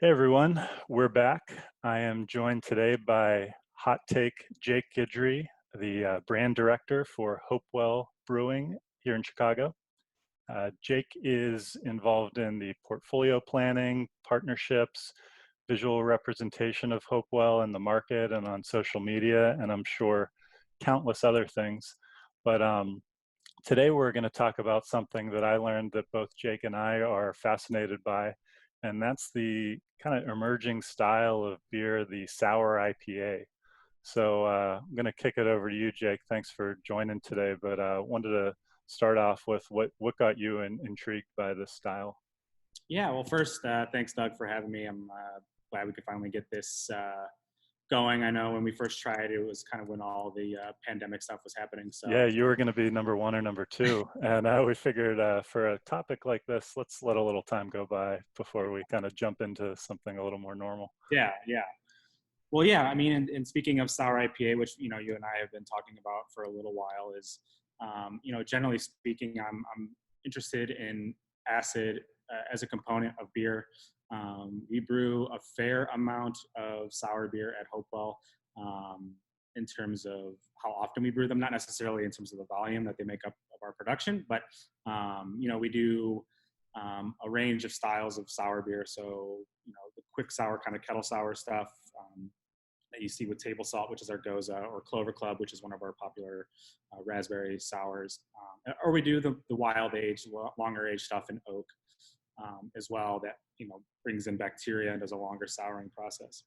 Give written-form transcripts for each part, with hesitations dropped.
Hey everyone, we're back. I am joined today by Hot Take Jake Guidry, the brand director for Hopewell Brewing here in Chicago. Jake is involved in the portfolio planning, partnerships, visual representation of Hopewell in the market and on social media, and I'm sure countless other things. But today we're going to talk about something that I learned that both Jake and I are fascinated by, and that's the kind of emerging style of beer, the Sour IPA. So I'm going to kick it over to you, Jake. Thanks for joining today, but wanted to start off with what got you intrigued by this style. Yeah, well, first, thanks, Doug, for having me. I'm glad we could finally get this going. I know when we first tried, it was kind of when all the pandemic stuff was happening. Yeah, So, you were going to be number one or number two, and we figured for a topic like this, let's let a little time go by before we kind of jump into something a little more normal. yeah. Well, yeah, I mean, and speaking of sour IPA, which, you and I have been talking about for a little while, is, generally speaking, I'm interested in acid as a component of beer. We brew a fair amount of sour beer at Hopewell, in terms of how often we brew them, not necessarily in terms of the volume that they make up of our production, but, we do a range of styles of sour beer. So, the quick sour kind of kettle sour stuff, that you see with table salt, which is our Goza, or Clover Club, which is one of our popular raspberry sours. Or we do the wild age, longer age stuff in oak, as well, that brings in bacteria and does a longer souring process.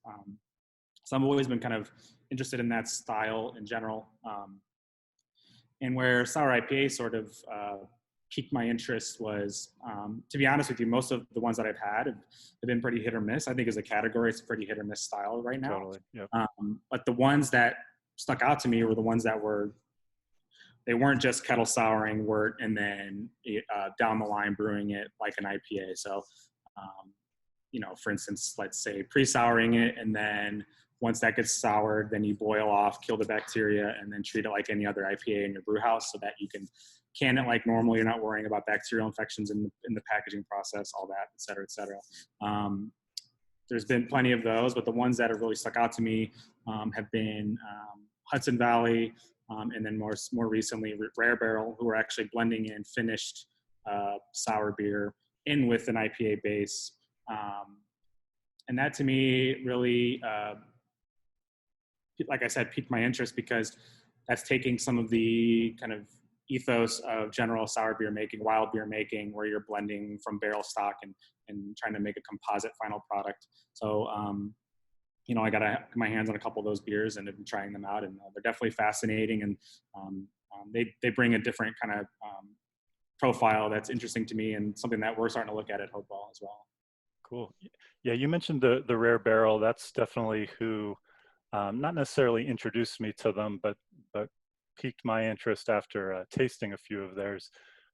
So I've always been kind of interested in that style in general, and where sour IPA sort of piqued my interest was, to be honest with you, most of the ones that I've had have been pretty hit or miss. I think as a category, it's a pretty hit or miss style right now. Totally. Yep. But the ones that stuck out to me were the ones that they weren't just kettle souring, and then down the line brewing it like an IPA. So, for instance, let's say pre-souring it, and then once that gets soured, then you boil off, kill the bacteria, and then treat it like any other IPA in your brew house so that you can can it like normal. You're not worrying about bacterial infections in the packaging process, all that, et cetera, et cetera. There's been plenty of those, but the ones that have really stuck out to me have been Hudson Valley, and then more recently Rare Barrel, who are actually blending in finished sour beer in with an IPA base. And that to me really, like I said, piqued my interest, because that's taking some of the kind of ethos of general sour beer making, wild beer making, where you're blending from barrel stock and trying to make a composite final product. So, I got my hands on a couple of those beers and have been trying them out, and they're definitely fascinating. And they bring a different kind of profile that's interesting to me, and something that we're starting to look at Hopewell as well. Cool. Yeah, you mentioned the Rare Barrel. That's definitely who, not necessarily introduced me to them, but piqued my interest after tasting a few of theirs.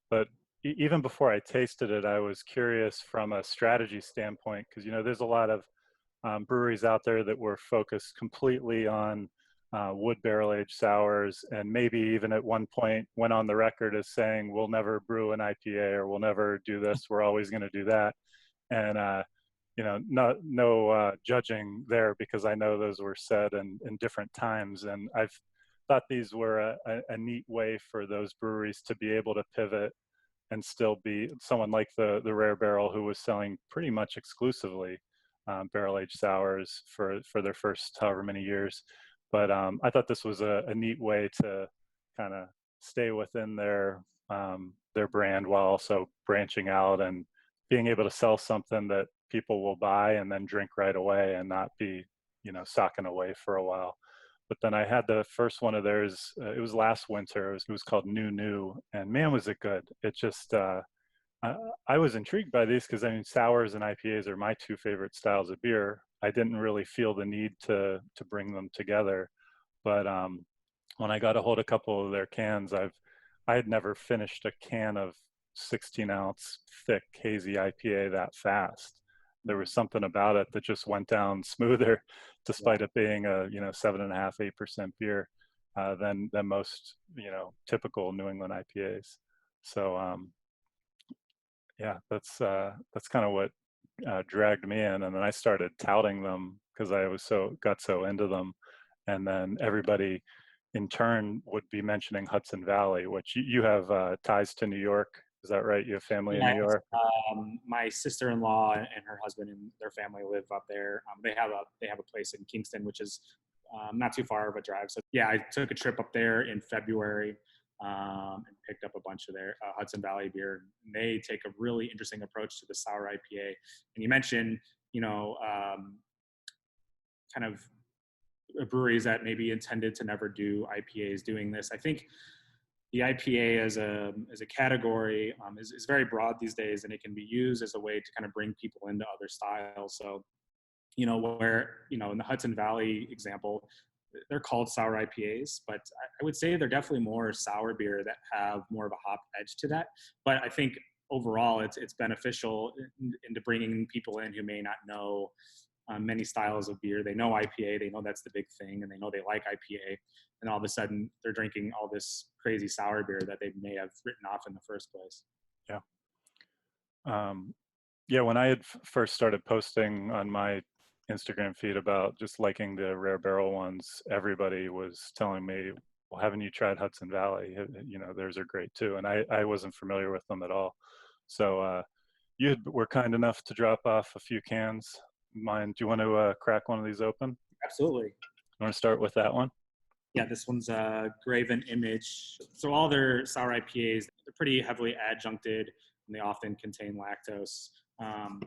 But even before I tasted it, I was curious from a strategy standpoint, because there's a lot of breweries out there that were focused completely on wood barrel aged sours, and maybe even at one point went on the record as saying, we'll never brew an IPA, or we'll never do this, we're always going to do that. And no judging there, because I know those were said in different times, and I've thought these were a neat way for those breweries to be able to pivot and still be someone like the Rare Barrel, who was selling pretty much exclusively barrel aged sours for their first however many years. But I thought this was a neat way to kind of stay within their brand while also branching out and being able to sell something that people will buy and then drink right away, and not be socking away for a while. But then I had the first one of theirs. It was last winter. It was called Nunu, and man, was it good! It just I was intrigued by these because sours and IPAs are my two favorite styles of beer. I didn't really feel the need to bring them together, but when I got a hold of a couple of their cans, I had never finished a can of 16-ounce thick hazy IPA that fast. There was something about it that just went down smoother, despite it being a 7.5%, 8% beer than most typical New England IPAs. So yeah, that's kind of what dragged me in, and then I started touting them because I was got so into them, and then everybody in turn would be mentioning Hudson Valley, which you have ties to New York. Is that right? You have family in New Yes, York? my sister-in-law and her husband and their family live up there. They have a place in Kingston, which is not too far of a drive. So yeah, I took a trip up there in February and picked up a bunch of their Hudson Valley beer. And they take a really interesting approach to the sour IPA. And you mentioned, kind of breweries that maybe intended to never do IPAs doing this. I think the IPA as a category is very broad these days, and it can be used as a way to kind of bring people into other styles. So, in the Hudson Valley example, they're called sour IPAs, but I would say they're definitely more sour beer that have more of a hop edge to that. But I think overall it's beneficial into bringing people in who may not know many styles of beer. They know IPA, they know that's the big thing, and they know they like IPA. And all of a sudden, they're drinking all this crazy sour beer that they may have written off in the first place. Yeah. Yeah, when I had first started posting on my Instagram feed about just liking the Rare Barrel ones, everybody was telling me, well, haven't you tried Hudson Valley? Theirs are great too. And I wasn't familiar with them at all. So you were kind enough to drop off a few cans. Mine. Do you want to crack one of these open? Absolutely. You want to start with that one? Yeah, this one's a Graven Image. So all their sour IPAs, they're pretty heavily adjuncted, and they often contain lactose and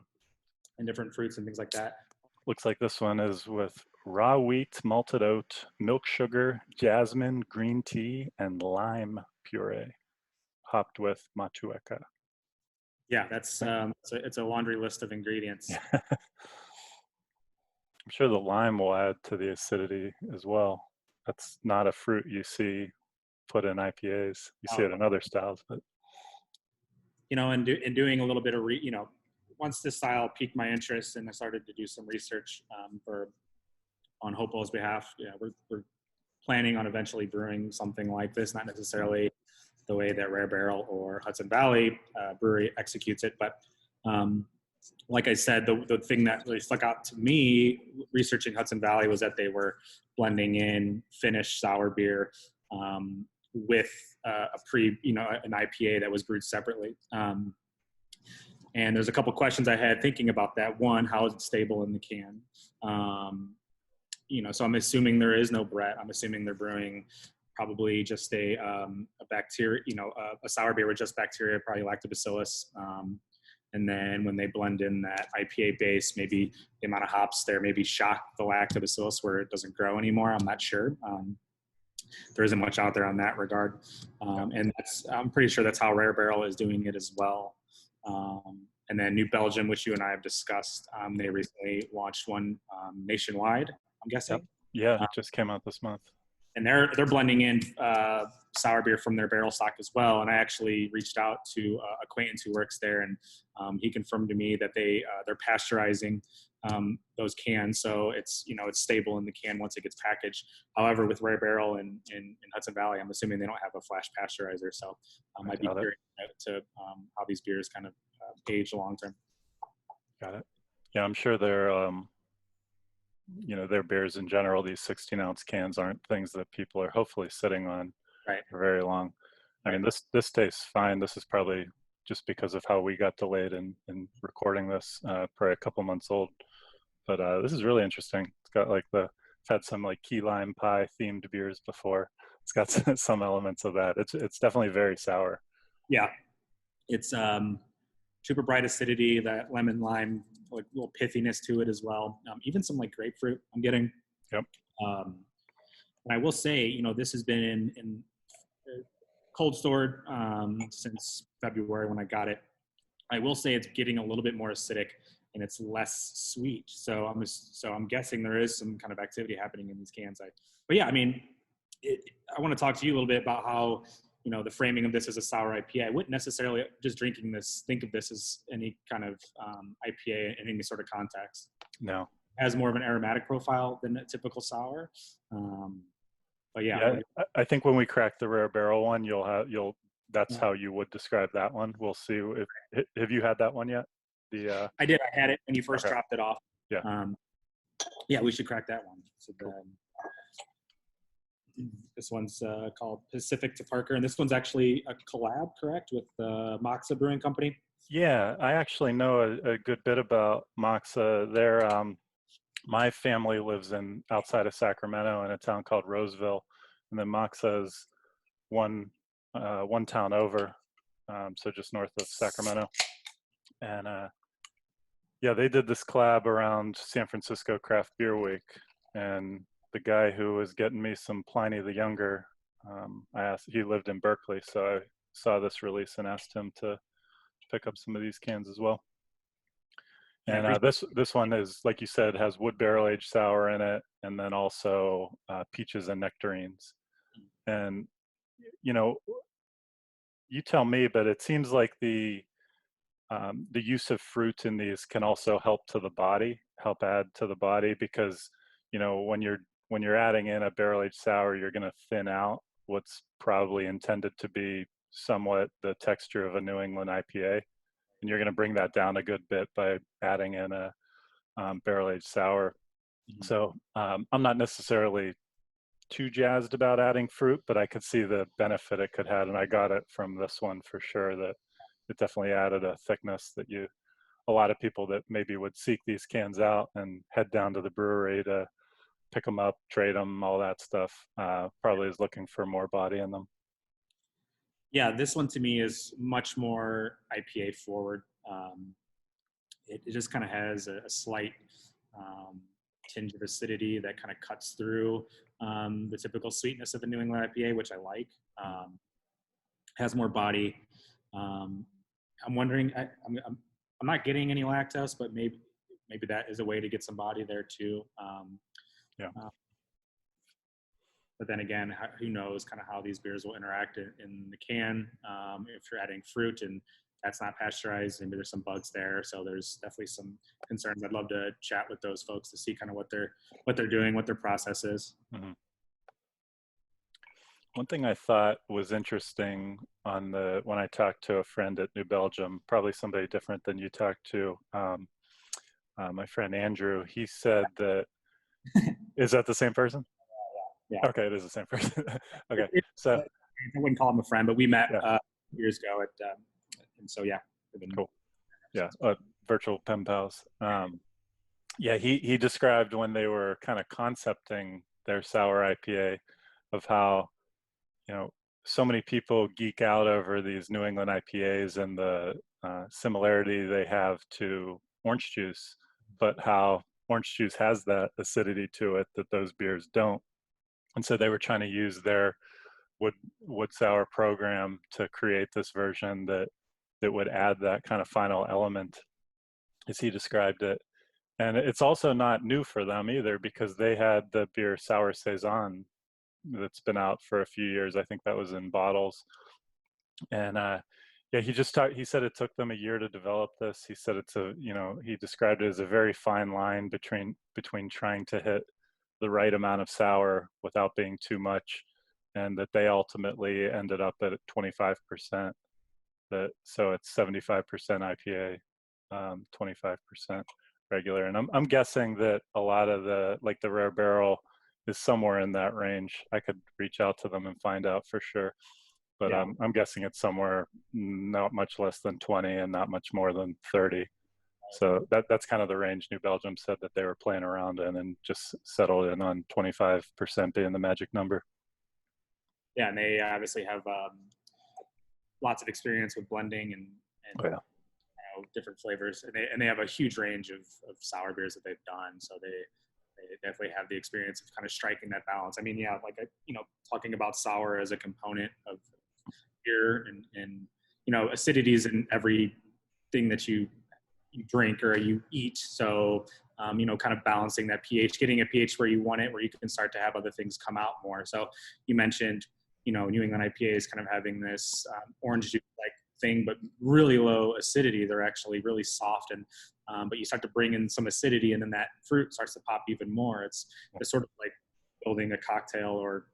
different fruits and things like that. Looks like this one is with raw wheat, malted oat, milk sugar, jasmine, green tea, and lime puree, hopped with machueca. Yeah, that's it's a laundry list of ingredients. I'm sure the lime will add to the acidity as well. That's not a fruit you see put in IPAs. You see it in other styles, but and doing a little bit of once this style piqued my interest and I started to do some research on Hopewell's behalf. Yeah, we're planning on eventually brewing something like this, not necessarily the way that Rare Barrel or Hudson Valley Brewery executes it, but like I said, the thing that really stuck out to me researching Hudson Valley was that they were blending in finished sour beer with an IPA that was brewed separately. And there's a couple questions I had thinking about that. One, how is it stable in the can? So I'm assuming there is no Brett. I'm assuming they're brewing probably just a bacteria, a sour beer with just bacteria, probably lactobacillus. And then when they blend in that IPA base, maybe the amount of hops there maybe shock the lactobacillus where it doesn't grow anymore. I'm not sure. There isn't much out there on that regard. And I'm pretty sure that's how Rare Barrel is doing it as well. And then New Belgium, which you and I have discussed, they recently launched one nationwide, I'm guessing. Yep. Yeah, it just came out this month. And they're blending in sour beer from their barrel stock as well. And I actually reached out to an acquaintance who works there, and he confirmed to me that they're pasteurizing those cans, so it's stable in the can once it gets packaged. However, with Rare Barrel in Hudson Valley, I'm assuming they don't have a flash pasteurizer, so I'd be curious to how these beers kind of age long term. Got it. Yeah, I'm sure their beers in general, these 16-ounce cans aren't things that people are hopefully sitting on for very long. I mean, this tastes fine. This is probably just because of how we got delayed in recording this, probably a couple months old. But this is really interesting. It's got I've had some key lime pie themed beers before. It's got some elements of that. It's definitely very sour. Yeah, it's super bright acidity, that lemon lime, little pithiness to it as well. Even some grapefruit I'm getting. Yep. And I will say, this has been in cold stored since February when I got it. I will say it's getting a little bit more acidic and it's less sweet. So I'm guessing there is some kind of activity happening in these cans. But yeah, I mean, I want to talk to you a little bit about how, the framing of this as a sour IPA. I wouldn't necessarily just drinking this think of this as any kind of IPA in any sort of context. No. It has more of an aromatic profile than a typical sour. But yeah, I think when we crack the Rare Barrel one, that's how you would describe that one. We'll see. Have you had that one yet? I did. I had it when you first Okay. dropped it off. Yeah. Yeah, we should crack that one. So, this one's called Pacific to Parker, and this one's actually a collab, correct, with the Moxa Brewing Company? Yeah, I actually know a good bit about Moxa. My family lives outside of Sacramento in a town called Roseville, and then Moxa is one town over, so just north of Sacramento. And yeah, they did this collab around San Francisco Craft Beer Week, and the guy who was getting me some Pliny the Younger, he lived in Berkeley, so I saw this release and asked him to pick up some of these cans as well. And this one is, like you said, has wood barrel aged sour in it, and then also peaches and nectarines. And you tell me, but it seems like the use of fruit in these can also help add to the body, because when you're adding in a barrel aged sour, you're going to thin out what's probably intended to be somewhat the texture of a New England IPA, and you're going to bring that down a good bit by adding in a barrel aged sour. Mm-hmm. So I'm not necessarily too jazzed about adding fruit, but I could see the benefit it could have, and I got it from this one for sure, that it definitely added a thickness that a lot of people that maybe would seek these cans out and head down to the brewery to pick them up, trade them, all that stuff, probably is looking for more body in them. Yeah, this one to me is much more IPA forward. It just kind of has a slight tinge of acidity that kind of cuts through the typical sweetness of a New England IPA, which I like. Has more body. I'm wondering, I'm not getting any lactose, but maybe that is a way to get some body there too. Yeah. But then again, who knows kind of how these beers will interact in the can. If you're adding fruit and that's not pasteurized, maybe there's some bugs there. So there's definitely some concerns. I'd love to chat with those folks to see kind of what they're doing, what their process is. Mm-hmm. One thing I thought was interesting when I talked to a friend at New Belgium, probably somebody different than you talked to, my friend Andrew, he said that, is that the same person? Yeah. Okay, it is the same person. Okay, so I wouldn't call him a friend, but we met years ago and so yeah. Cool. Yeah, virtual pen pals. Yeah, he described when they were kind of concepting their sour IPA of how, so many people geek out over these New England IPAs and the similarity they have to orange juice, but how orange juice has that acidity to it that those beers don't. And so they were trying to use their wood sour program to create this version that would add that kind of final element, as he described it. And it's also not new for them either, because they had the beer Sour Saison that's been out for a few years. I think that was in bottles. And yeah, he said it took them a year to develop this. He said he described it as a very fine line between trying to hit the right amount of sour without being too much, and that they ultimately ended up at 25%. So it's 75% IPA, 25% regular. And I'm guessing that a lot of the rare barrel is somewhere in that range. I could reach out to them and find out for sure, but yeah. I'm guessing it's somewhere not much less than 20 and not much more than 30. So that's kind of the range New Belgium said that they were playing around in, and just settled in on 25% being the magic number. Yeah, and they obviously have lots of experience with blending and different flavors, and they have a huge range of sour beers that they've done. So they definitely have the experience of kind of striking that balance. I mean, yeah, talking about sour as a component of beer, and acidities in everything that you drink or you eat. So, kind of balancing that pH, getting a pH where you want it, where you can start to have other things come out more. So you mentioned, New England IPA is kind of having this orange juice-like thing, but really low acidity. They're actually really soft, and but you start to bring in some acidity, and then that fruit starts to pop even more. It's sort of like building a cocktail or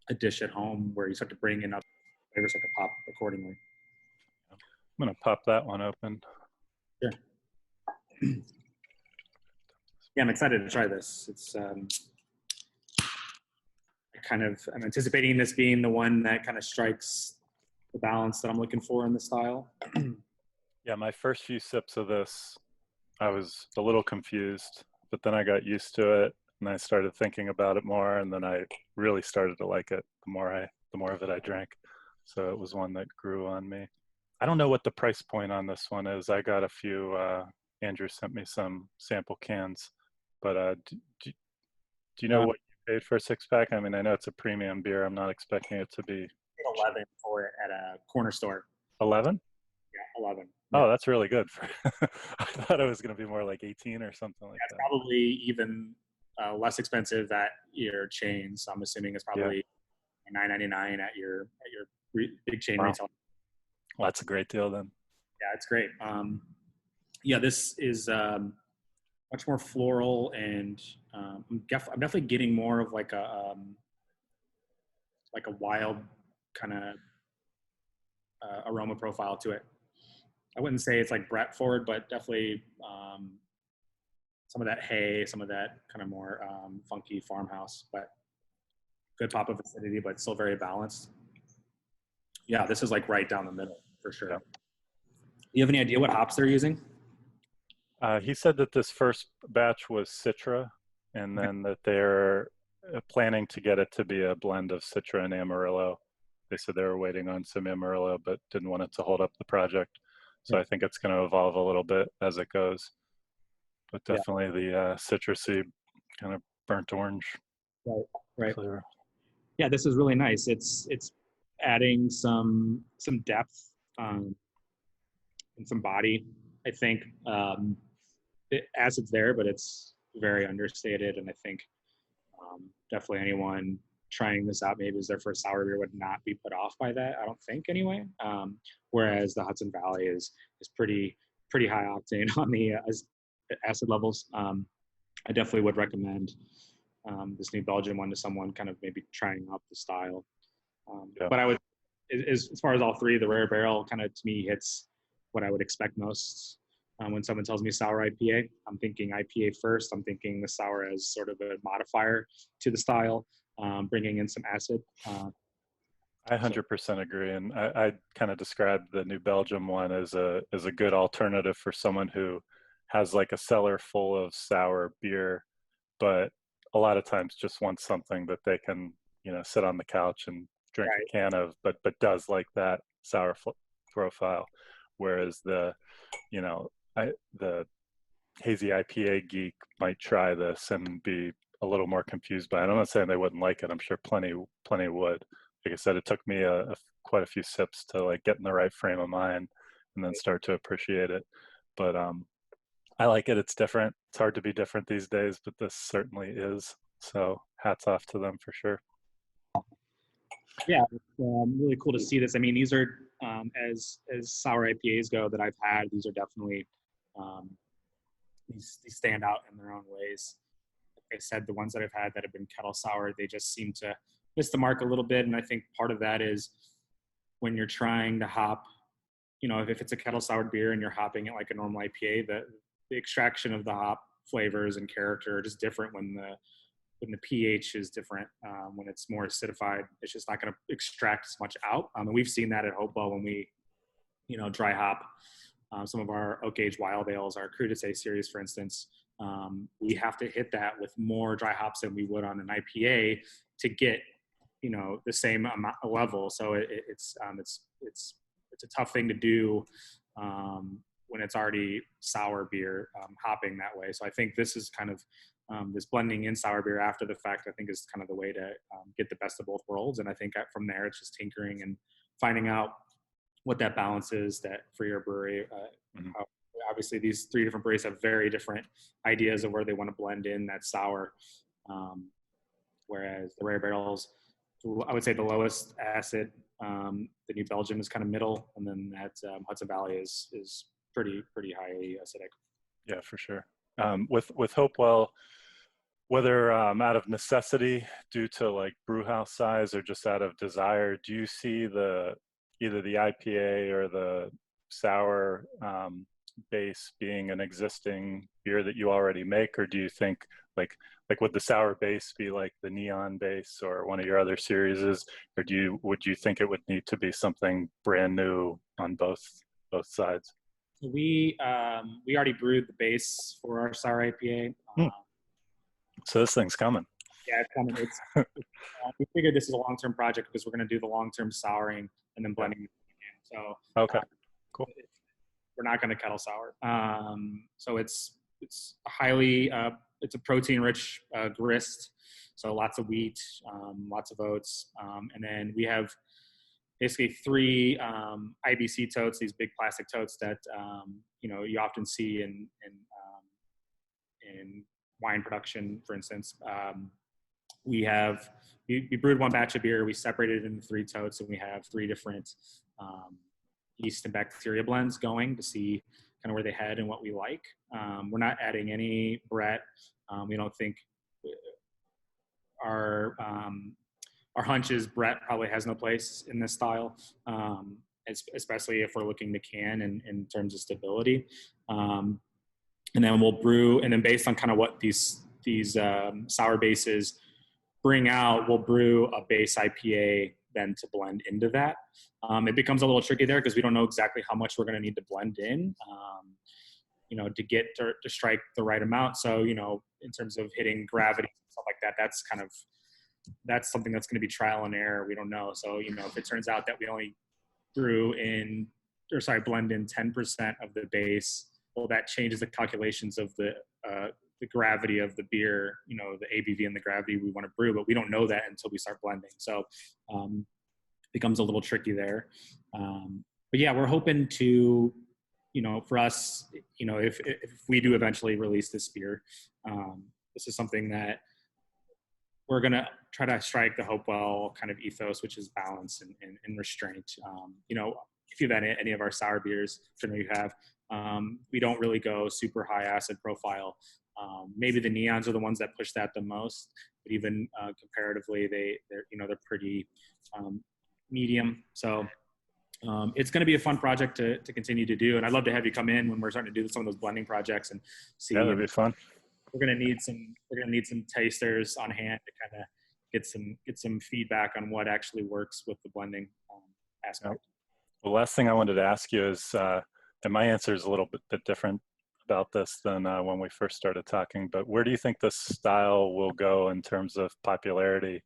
a dish at home where you start to bring in other flavors start to pop accordingly. I'm going to pop that one open. Sure. Yeah, I'm excited to try this. I'm anticipating this being the one that kind of strikes the balance that I'm looking for in the style. Yeah, my first few sips of this, I was a little confused, but then I got used to it and I started thinking about it more, and then I really started to like it the more of it I drank. So it was one that grew on me. I don't know what the price point on this one is. I got a few. Andrew sent me some sample cans, but do you know Uh, what you paid for a six pack? I mean, I know it's a premium beer. I'm not expecting it to be cheap. 11 for it at a corner store. 11? Yeah, 11. Yeah. Oh, that's really good. I thought it was going to be more like 18 or something like That's that. probably even less expensive at your chain. So I'm assuming it's Yeah. probably $9.99 at your big chain Wow. retail. Well, that's a great deal then. Yeah, it's great. Yeah, this is much more floral, and I'm definitely getting more of like a wild kind of aroma profile to it. I wouldn't say it's like Brett Ford, but definitely some of that hay, some of that kind of more funky farmhouse, but good pop of acidity, but still very balanced. Yeah, this is like right down the middle for sure. Yeah. You have any idea what hops they're using? He said that this first batch was Citra, and Okay. then that they're planning to get it to be a blend of Citra and Amarillo. They said they were waiting on some Amarillo, but didn't want it to hold up the project. So Yeah. I think it's going to evolve a little bit as it goes. But Yeah. definitely the citrusy, kind of burnt orange Right. Right. flavor. Yeah, this is really nice. It's adding some depth and some body. I think acid's there, but it's very understated. And I think definitely anyone trying this out, maybe as their first sour beer, would not be put off by that. I don't think anyway. Whereas the Hudson Valley is pretty high octane on the acid levels. I definitely would recommend this new Belgian one to someone kind of maybe trying out the style. Yeah. But I would, as far as all three, the Rare Barrel kind of to me hits what I would expect most. When someone tells me sour IPA, I'm thinking IPA first. I'm thinking the sour as sort of a modifier to the style, bringing in some acid. I 100% agree, and I kind of described the New Belgium one as a good alternative for someone who has like a cellar full of sour beer, but a lot of times just wants something that they can, sit on the couch and drink Right. a can of, but does like that sour profile. Whereas you know, the hazy IPA geek might try this and be a little more confused by it. I'm not saying they wouldn't like it. I'm sure plenty would. Like I said, it took me quite a few sips to like get in the right frame of mind and then start to appreciate it. But I like it. It's different. It's hard to be different these days, but this certainly is. So hats off to them for sure. Yeah, it's really cool to see this. I mean, these are as sour IPAs go that I've had. These are definitely um, these stand out in their own ways. Like I said, the ones that I've had that have been kettle sour, they just seem to miss the mark a little bit. And I think part of that is when you're trying to hop, if it's a kettle soured beer and you're hopping it like a normal IPA, the extraction of the hop flavors and character are just different when the pH is different. When it's more acidified, it's just not going to extract as much out. And we've seen that at Hopewell when we, dry hop some of our oak age wild ales, our Crudité series, for instance. We have to hit that with more dry hops than we would on an IPA to get, the same amount level. So it's a tough thing to do when it's already sour beer hopping that way. So I think this is kind of this blending in sour beer after the fact, I think is kind of the way to get the best of both worlds. And I think from there, it's just tinkering and finding out what that balance is that for your brewery. Mhm. Obviously, these three different breweries have very different ideas of where they want to blend in that sour. Whereas the Rare Barrels, I would say the lowest acid. The New Belgium is kind of middle, and then that Hudson Valley is pretty highly acidic. Yeah, for sure. With Hopewell, whether out of necessity due to like brew house size or just out of desire, do you see either the IPA or the sour base being an existing beer that you already make, or do you think like would the sour base be like the neon base or one of your other series, or would you think it would need to be something brand new on both sides? We already brewed the base for our sour IPA. Hmm. So this thing's coming. Yeah, it's coming. We figured this is a long-term project because we're going to do the long-term souring and then blending it again. So okay, cool. We're not going to kettle sour. So it's highly it's a protein-rich grist. So lots of wheat, lots of oats, and then we have basically 3 IBC totes, these big plastic totes that you often see in wine production, for instance. We brewed one batch of beer. We separated it into 3 totes, and we have 3 different yeast and bacteria blends going to see kind of where they head and what we like. We're not adding any Brett. We don't think our hunch is Brett probably has no place in this style, especially if we're looking to can in terms of stability. And then we'll brew, and then based on kind of what these sour bases bring out, we'll brew a base IPA then to blend into that. It becomes a little tricky there because we don't know exactly how much we're going to need to blend in, to get to strike the right amount. So, in terms of hitting gravity and stuff like that, that's something that's going to be trial and error. We don't know. So, if it turns out that we only blend in 10% of the base, well, that changes the calculations of the gravity of the beer, the ABV and the gravity we want to brew, but we don't know that until we start blending. So becomes a little tricky there. But yeah, we're hoping to, for us, if we do eventually release this beer, this is something that we're going to try to strike the Hopewell kind of ethos, which is balance and restraint. If you've had any of our sour beers, which I know you have, we don't really go super high acid profile. Maybe the neons are the ones that push that the most, but even comparatively, they're pretty medium. So it's going to be a fun project to continue to do, and I'd love to have you come in when we're starting to do some of those blending projects and see. Yeah, that'd be fun. We're going to need some tasters on hand to kind of get some feedback on what actually works with the blending aspect. The last thing I wanted to ask you is, and my answer is a little bit different about this than when we first started talking, but where do you think this style will go in terms of popularity?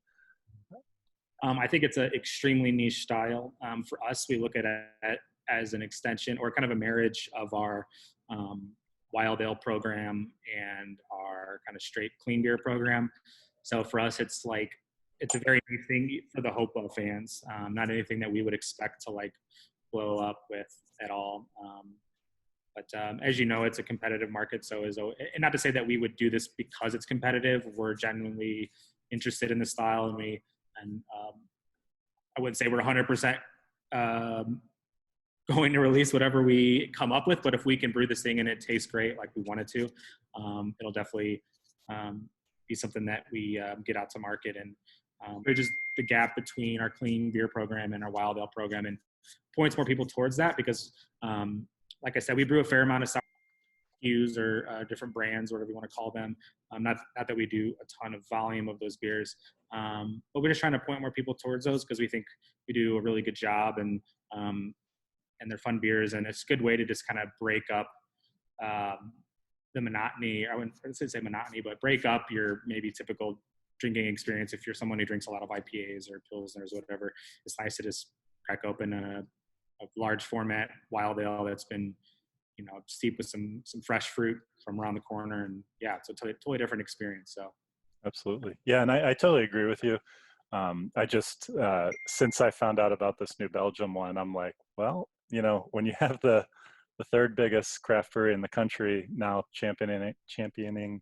I think it's an extremely niche style. For us, we look at it as an extension or kind of a marriage of our wild ale program and our kind of straight clean beer program. So for us, it's a very new thing for the Hopewell fans. Not anything that we would expect to blow up with at all. But as you know, it's a competitive market. So and not to say that we would do this because it's competitive. We're genuinely interested in the style, and I wouldn't say we're 100% going to release whatever we come up with. But if we can brew this thing and it tastes great, like we want it to, it'll definitely be something that we get out to market. And bridges the gap between our clean beer program and our wild ale program, and points more people towards that because, like I said, we brew a fair amount of sour SKUs or different brands, whatever you want to call them. Not that we do a ton of volume of those beers, but we're just trying to point more people towards those because we think we do a really good job, and they're fun beers, and it's a good way to just kind of break up the monotony. I wouldn't say monotony, but break up your maybe typical drinking experience. If you're someone who drinks a lot of IPAs or Pilsners or whatever, it's nice to just crack open a large format wild ale that's been, steeped with some fresh fruit from around the corner. And yeah, it's a totally different experience. So. Absolutely. Yeah. And I totally agree with you. I just, since I found out about this new Belgium one, I'm like, well, when you have the third biggest craft brewery in the country now championing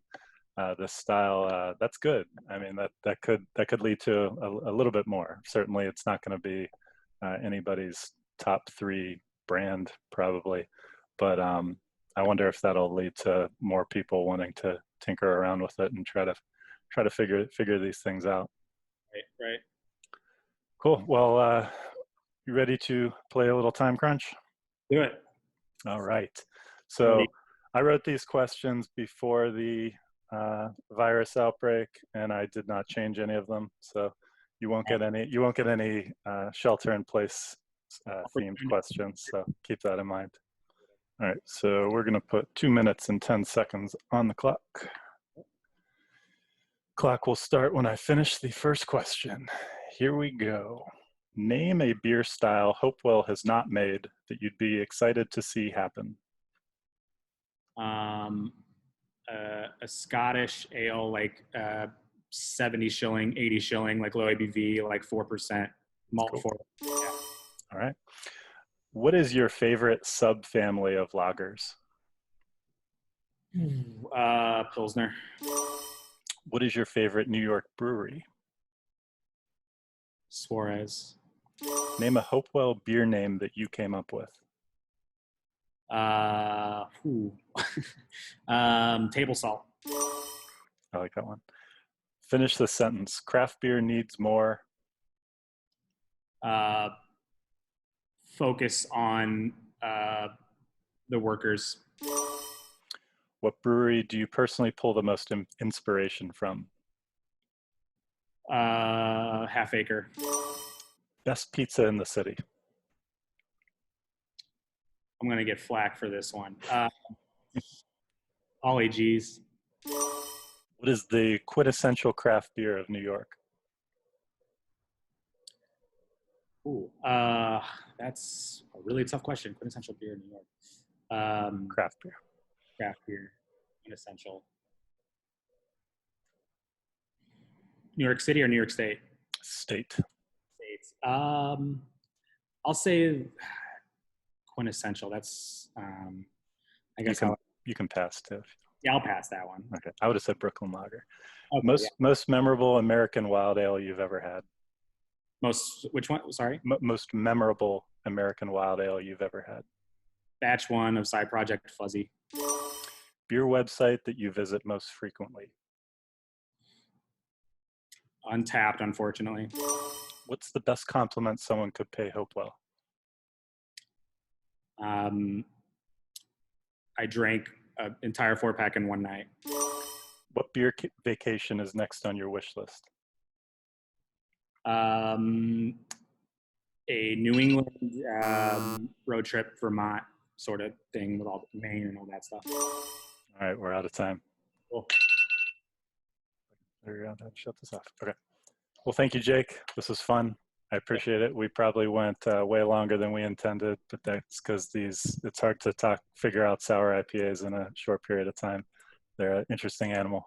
this style, that's good. I mean, that could lead to a little bit more. Certainly it's not going to be anybody's top 3 brand probably, but I wonder if that'll lead to more people wanting to tinker around with it and try to figure these things out. Right. Cool. Well, you ready to play a little time crunch? Do it. All right. So I wrote these questions before the virus outbreak, and I did not change any of them. So you won't get any shelter-in-place themed questions. So keep that in mind. All right, so we're going to put 2 minutes and 10 seconds on the clock. Clock will start when I finish the first question. Here we go. Name a beer style Hopewell has not made that you'd be excited to see happen. A Scottish ale, like 70 shilling, 80 shilling, like low ABV, like 4% malt. Cool. For yeah. All right. What is your favorite subfamily of lagers? Pilsner. What is your favorite New York brewery? Suarez. Name a Hopewell beer name that you came up with. Table salt. I like that one. Finish the sentence. Craft beer needs more. Focus on the workers. What brewery do you personally pull the most inspiration from? Half Acre. Best pizza in the city. I'm going to get flack for this one. Ollie G's. What is the quintessential craft beer of New York? Ooh, that's a really tough question. Quintessential beer in New York. Craft beer. Craft beer. Quintessential. New York City or New York State? State. States. I'll say quintessential. That's I guess you can pass too. Yeah, I'll pass that one. Okay, I would have said Brooklyn Lager. Okay, Most memorable American wild ale you've ever had. Which one? Sorry. Most memorable American wild ale you've ever had. Batch 1 of Side Project Fuzzy. Beer website that you visit most frequently. Untapped, unfortunately. What's the best compliment someone could pay Hopewell? I drank an entire 4-pack in one night. What beer vacation is next on your wish list? A New England road trip, Vermont sort of thing with all the Maine and all that stuff. All right, we're out of time. Cool. There we go. Shut this off. Okay. Well, thank you, Jake. This was fun. I appreciate it. We probably went way longer than we intended, but that's because it's hard to figure out sour IPAs in a short period of time. They're an interesting animal.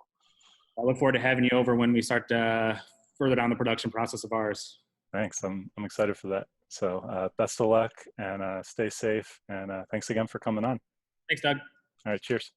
I look forward to having you over when we start further down the production process of ours. Thanks. I'm excited for that. So best of luck and stay safe. And thanks again for coming on. Thanks, Doug. All right. Cheers.